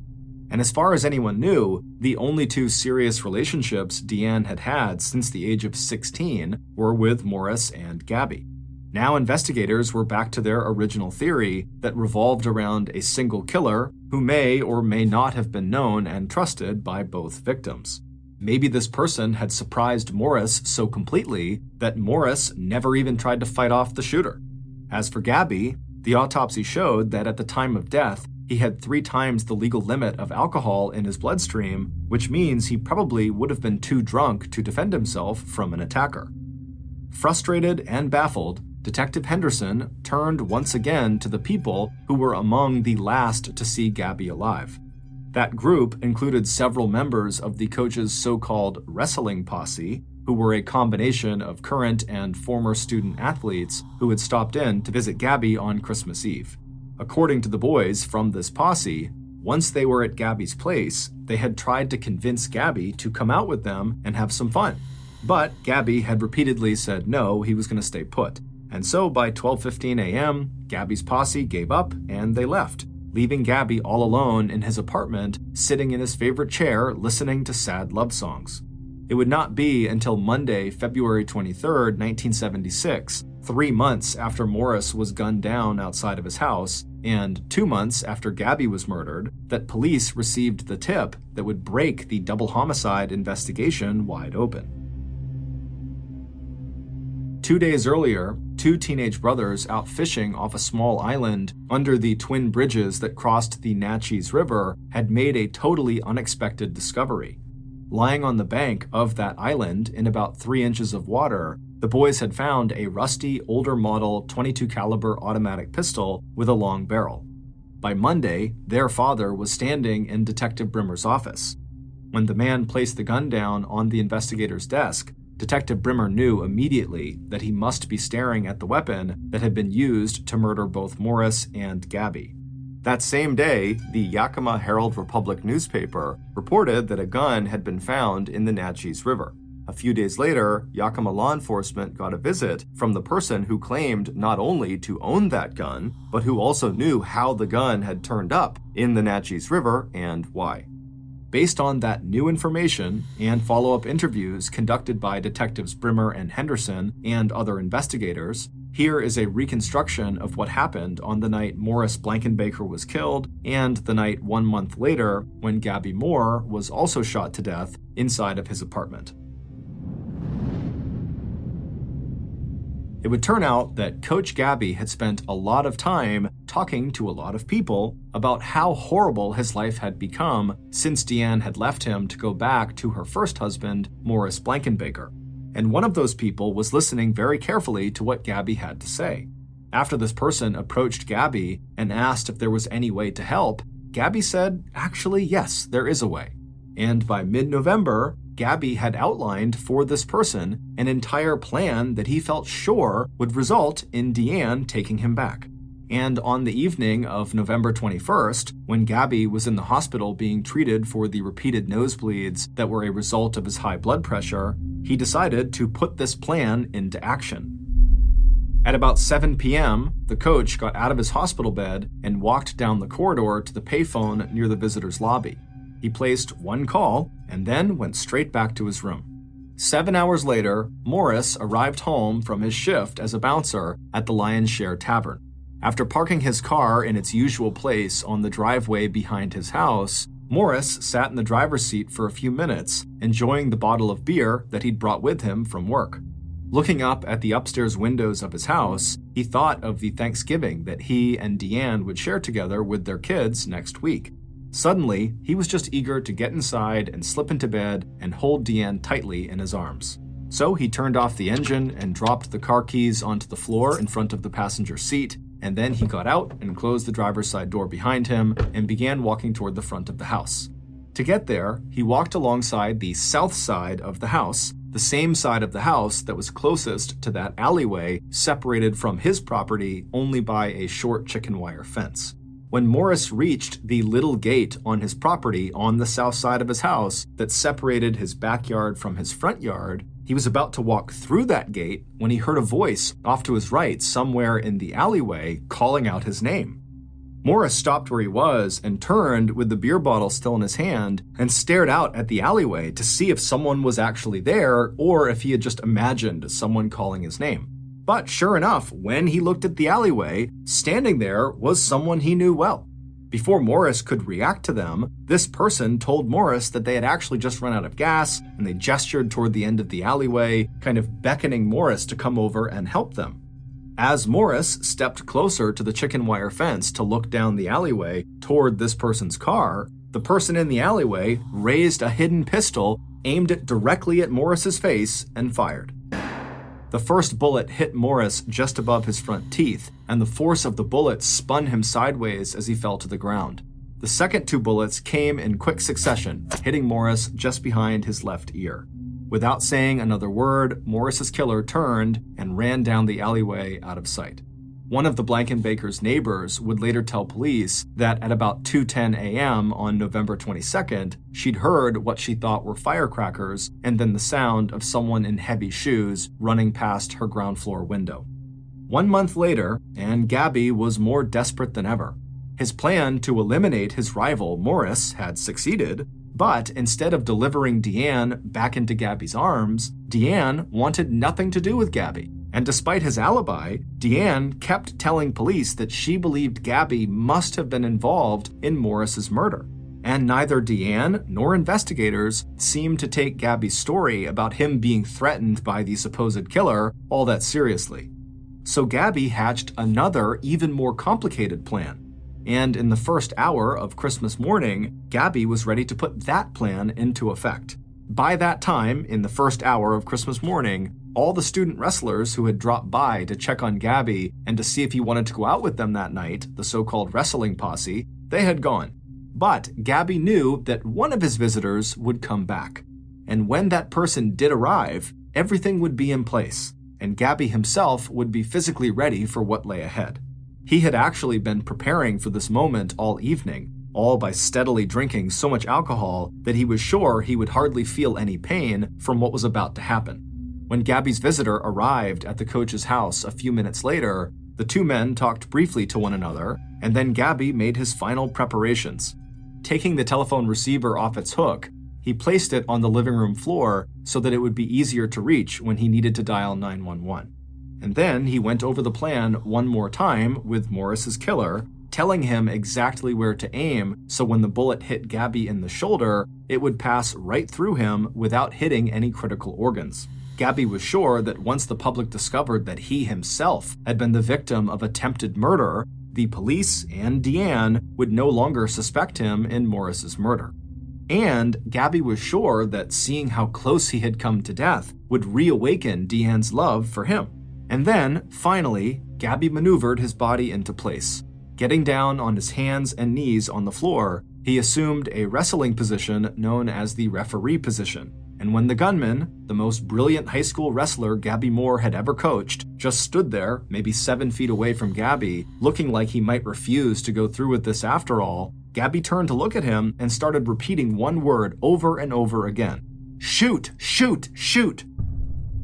And as far as anyone knew, the only 2 serious relationships Deanne had had since the age of 16 were with Morris and Gabby. Now investigators were back to their original theory that revolved around a single killer who may or may not have been known and trusted by both victims. Maybe this person had surprised Morris so completely that Morris never even tried to fight off the shooter. As for Gabby, the autopsy showed that at the time of death, he had 3 times the legal limit of alcohol in his bloodstream, which means he probably would have been too drunk to defend himself from an attacker. Frustrated and baffled, Detective Henderson turned once again to the people who were among the last to see Gabby alive. That group included several members of the coach's so-called wrestling posse, who were a combination of current and former student athletes who had stopped in to visit Gabby on Christmas Eve. According to the boys from this posse, once they were at Gabby's place, they had tried to convince Gabby to come out with them and have some fun. But Gabby had repeatedly said no, he was going to stay put. And so by 12:15 a.m., Gabby's posse gave up and they left, leaving Gabby all alone in his apartment, sitting in his favorite chair, listening to sad love songs. It would not be until Monday, February 23, 1976, 3 months after Morris was gunned down outside of his house, and 2 months after Gabby was murdered, that police received the tip that would break the double homicide investigation wide open. 2 days earlier, 2 teenage brothers out fishing off a small island under the twin bridges that crossed the Natchez River had made a totally unexpected discovery. Lying on the bank of that island in about 3 inches of water, the boys had found a rusty, older model .22 caliber automatic pistol with a long barrel. By Monday, their father was standing in Detective Brimmer's office. When the man placed the gun down on the investigator's desk, Detective Brimmer knew immediately that he must be staring at the weapon that had been used to murder both Morris and Gabby. That same day, the Yakima Herald-Republic newspaper reported that a gun had been found in the Natchez River. A few days later, Yakima law enforcement got a visit from the person who claimed not only to own that gun, but who also knew how the gun had turned up in the Natchez River and why. Based on that new information and follow-up interviews conducted by Detectives Brimmer and Henderson and other investigators, here is a reconstruction of what happened on the night Morris Blankenbaker was killed and the night 1 month later when Gabby Moore was also shot to death inside of his apartment. It would turn out that Coach Gabby had spent a lot of time talking to a lot of people about how horrible his life had become since Deanne had left him to go back to her first husband, Morris Blankenbaker. And one of those people was listening very carefully to what Gabby had to say. After this person approached Gabby and asked if there was any way to help, Gabby said, actually, yes, there is a way. And by mid-November, Gabby had outlined for this person an entire plan that he felt sure would result in Deanne taking him back. And on the evening of November 21st, when Gabby was in the hospital being treated for the repeated nosebleeds that were a result of his high blood pressure, he decided to put this plan into action. At about 7 p.m., the coach got out of his hospital bed and walked down the corridor to the payphone near the visitor's lobby. He placed one call and then went straight back to his room. 7 hours later, Morris arrived home from his shift as a bouncer at the Lion's Share Tavern. After parking his car in its usual place on the driveway behind his house, Morris sat in the driver's seat for a few minutes, enjoying the bottle of beer that he'd brought with him from work. Looking up at the upstairs windows of his house, he thought of the Thanksgiving that he and Deanne would share together with their kids next week. Suddenly, he was just eager to get inside and slip into bed and hold Deanne tightly in his arms. So he turned off the engine and dropped the car keys onto the floor in front of the passenger seat, and then he got out and closed the driver's side door behind him and began walking toward the front of the house. To get there, he walked alongside the south side of the house, the same side of the house that was closest to that alleyway separated from his property only by a short chicken wire fence. When Morris reached the little gate on his property on the south side of his house that separated his backyard from his front yard, he was about to walk through that gate when he heard a voice off to his right somewhere in the alleyway calling out his name. Morris stopped where he was and turned with the beer bottle still in his hand and stared out at the alleyway to see if someone was actually there or if he had just imagined someone calling his name. But sure enough, when he looked at the alleyway, standing there was someone he knew well. Before Morris could react to them, this person told Morris that they had actually just run out of gas, and they gestured toward the end of the alleyway, kind of beckoning Morris to come over and help them. As Morris stepped closer to the chicken wire fence to look down the alleyway toward this person's car, the person in the alleyway raised a hidden pistol, aimed it directly at Morris's face, and fired. The first bullet hit Morris just above his front teeth, and the force of the bullet spun him sideways as he fell to the ground. The second two bullets came in quick succession, hitting Morris just behind his left ear. Without saying another word, Morris's killer turned and ran down the alleyway out of sight. One of the Blankenbaker's neighbors would later tell police that at about 2:10 a.m. on November 22nd, she'd heard what she thought were firecrackers and then the sound of someone in heavy shoes running past her ground floor window. 1 month later, and Gabby was more desperate than ever. His plan to eliminate his rival, Morris, had succeeded, but instead of delivering Deanne back into Gabby's arms, Deanne wanted nothing to do with Gabby. And despite his alibi, Deanne kept telling police that she believed Gabby must have been involved in Morris's murder. And neither Deanne nor investigators seemed to take Gabby's story about him being threatened by the supposed killer all that seriously. So Gabby hatched another, even more complicated plan. And in the first hour of Christmas morning, Gabby was ready to put that plan into effect. By that time, in the first hour of Christmas morning, all the student wrestlers who had dropped by to check on Gabby and to see if he wanted to go out with them that night, the so-called wrestling posse, they had gone. But Gabby knew that one of his visitors would come back. And when that person did arrive, everything would be in place, and Gabby himself would be physically ready for what lay ahead. He had actually been preparing for this moment all evening, all by steadily drinking so much alcohol that he was sure he would hardly feel any pain from what was about to happen. When Gabby's visitor arrived at the coach's house a few minutes later, the two men talked briefly to one another, and then Gabby made his final preparations. Taking the telephone receiver off its hook, he placed it on the living room floor so that it would be easier to reach when he needed to dial 911. And then he went over the plan one more time with Morris's killer, telling him exactly where to aim so when the bullet hit Gabby in the shoulder, it would pass right through him without hitting any critical organs. Gabby was sure that once the public discovered that he himself had been the victim of attempted murder, the police and Deanne would no longer suspect him in Morris's murder. And Gabby was sure that seeing how close he had come to death would reawaken Deanne's love for him. And then, finally, Gabby maneuvered his body into place. Getting down on his hands and knees on the floor, he assumed a wrestling position known as the referee position. And when the gunman, the most brilliant high school wrestler Gabby Moore had ever coached, just stood there, maybe 7 feet away from Gabby, looking like he might refuse to go through with this after all, Gabby turned to look at him and started repeating one word over and over again. Shoot, shoot, shoot.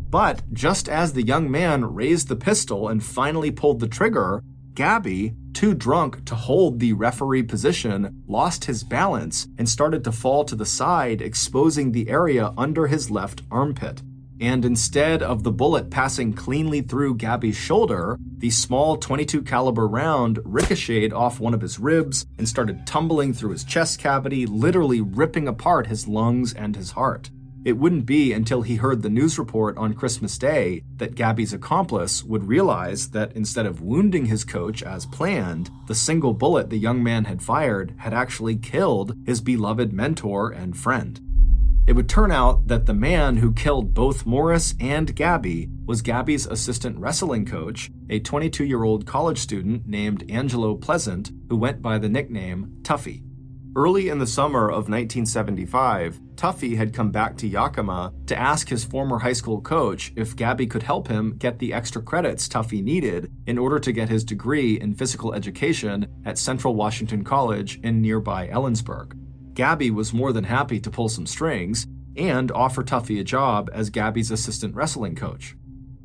But just as the young man raised the pistol and finally pulled the trigger, Gabby, too drunk to hold the referee position, lost his balance and started to fall to the side, exposing the area under his left armpit. And instead of the bullet passing cleanly through Gabby's shoulder, the small .22 caliber round ricocheted off one of his ribs and started tumbling through his chest cavity, literally ripping apart his lungs and his heart. It wouldn't be until he heard the news report on Christmas Day that Gabby's accomplice would realize that instead of wounding his coach as planned, the single bullet the young man had fired had actually killed his beloved mentor and friend. It would turn out that the man who killed both Morris and Gabby was Gabby's assistant wrestling coach, a 22-year-old college student named Angelo Pleasant, who went by the nickname Tuffy. Early in the summer of 1975, Tuffy had come back to Yakima to ask his former high school coach if Gabby could help him get the extra credits Tuffy needed in order to get his degree in physical education at Central Washington College in nearby Ellensburg. Gabby was more than happy to pull some strings and offer Tuffy a job as Gabby's assistant wrestling coach.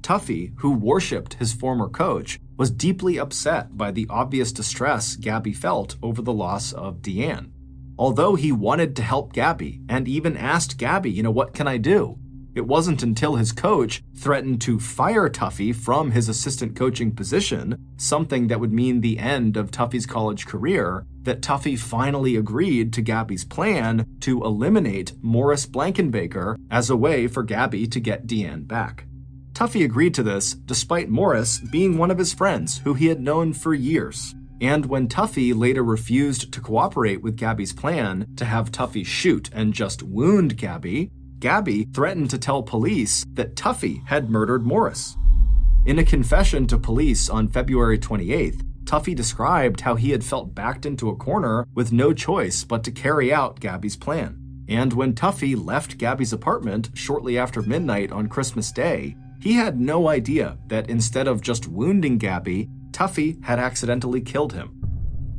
Tuffy, who worshipped his former coach, was deeply upset by the obvious distress Gabby felt over the loss of Deanne. Although he wanted to help Gabby and even asked Gabby, what can I do? It wasn't until his coach threatened to fire Tuffy from his assistant coaching position, something that would mean the end of Tuffy's college career, that Tuffy finally agreed to Gabby's plan to eliminate Morris Blankenbaker as a way for Gabby to get Deanne back. Tuffy agreed to this despite Morris being one of his friends who he had known for years. And when Tuffy later refused to cooperate with Gabby's plan to have Tuffy shoot and just wound Gabby, Gabby threatened to tell police that Tuffy had murdered Morris. In a confession to police on February 28th, Tuffy described how he had felt backed into a corner with no choice but to carry out Gabby's plan. And when Tuffy left Gabby's apartment shortly after midnight on Christmas Day, he had no idea that instead of just wounding Gabby, Tuffy had accidentally killed him.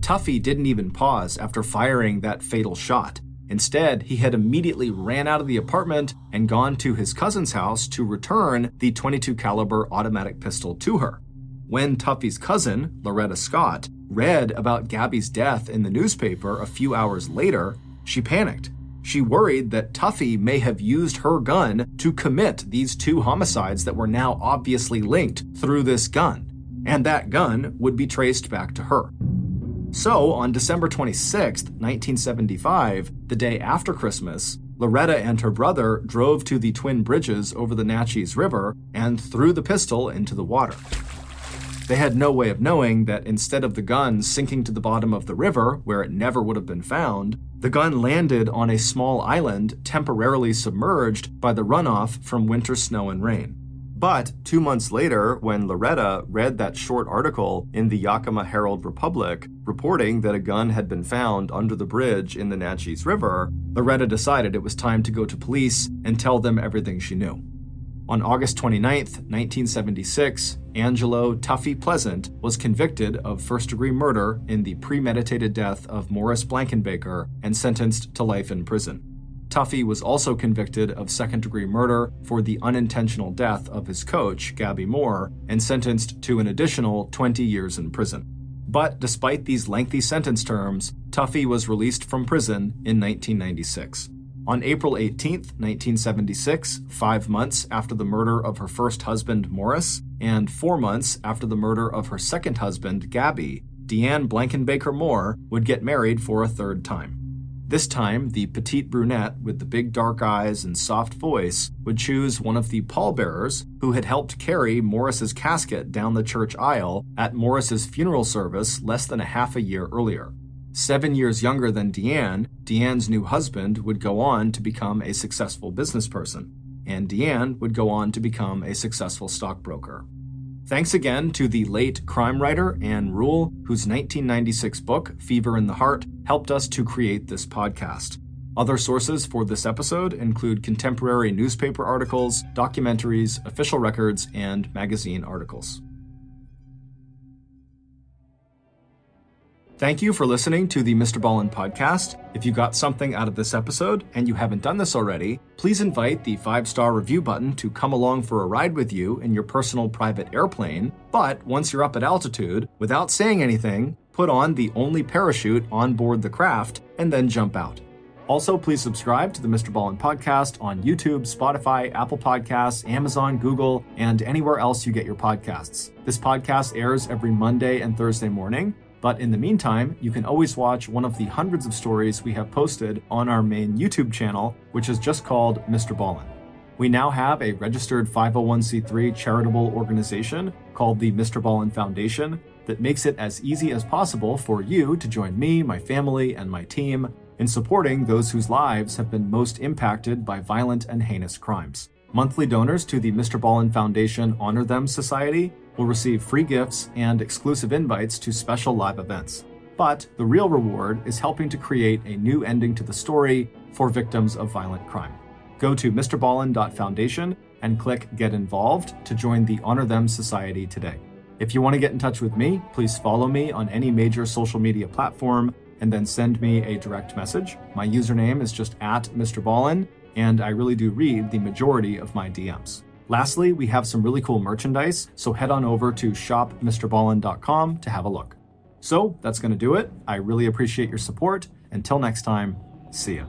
Tuffy didn't even pause after firing that fatal shot. Instead, he had immediately ran out of the apartment and gone to his cousin's house to return the .22 caliber automatic pistol to her. When Tuffy's cousin, Loretta Scott, read about Gabby's death in the newspaper a few hours later, she panicked. She worried that Tuffy may have used her gun to commit these two homicides that were now obviously linked through this gun, and that gun would be traced back to her. So, on December 26, 1975, the day after Christmas, Loretta and her brother drove to the Twin Bridges over the Natchez River and threw the pistol into the water. They had no way of knowing that instead of the gun sinking to the bottom of the river, where it never would have been found, the gun landed on a small island temporarily submerged by the runoff from winter snow and rain. But 2 months later, when Loretta read that short article in the Yakima Herald-Republic reporting that a gun had been found under the bridge in the Natchez River, Loretta decided it was time to go to police and tell them everything she knew. On August 29, 1976, Angelo Tuffy Pleasant was convicted of first-degree murder in the premeditated death of Morris Blankenbaker and sentenced to life in prison. Tuffy was also convicted of second-degree murder for the unintentional death of his coach, Gabby Moore, and sentenced to an additional 20 years in prison. But despite these lengthy sentence terms, Tuffy was released from prison in 1996. On April 18, 1976, 5 months after the murder of her first husband, Morris, and 4 months after the murder of her second husband, Gabby, Deanne Blankenbaker Moore would get married for a third time. This time, the petite brunette with the big dark eyes and soft voice would choose one of the pallbearers who had helped carry Morris's casket down the church aisle at Morris's funeral service less than a half a year earlier. 7 years younger than Deanne, Deanne's new husband would go on to become a successful business person, and Deanne would go on to become a successful stockbroker. Thanks again to the late crime writer Anne Rule, whose 1996 book, Fever in the Heart, helped us to create this podcast. Other sources for this episode include contemporary newspaper articles, documentaries, official records, and magazine articles. Thank you for listening to the MrBallen podcast. If you got something out of this episode and you haven't done this already, please invite the 5-star review button to come along for a ride with you in your personal private airplane. But once you're up at altitude, without saying anything, put on the only parachute on board the craft and then jump out. Also, please subscribe to the MrBallen podcast on YouTube, Spotify, Apple Podcasts, Amazon, Google, and anywhere else you get your podcasts. This podcast airs every Monday and Thursday morning. But in the meantime, you can always watch one of the hundreds of stories we have posted on our main YouTube channel, which is just called MrBallen. We now have a registered 501c3 charitable organization called the MrBallen Foundation that makes it as easy as possible for you to join me, my family, and my team in supporting those whose lives have been most impacted by violent and heinous crimes. Monthly donors to the MrBallen Foundation Honor Them Society will receive free gifts and exclusive invites to special live events. But the real reward is helping to create a new ending to the story for victims of violent crime. Go to MrBallen.Foundation and click Get Involved to join the Honor Them Society today. If you want to get in touch with me, please follow me on any major social media platform and then send me a direct message. My username is just @MrBallen, and I really do read the majority of my DMs. Lastly, we have some really cool merchandise, so head on over to shopmrballen.com to have a look. So that's going to do it. I really appreciate your support. Until next time, see ya.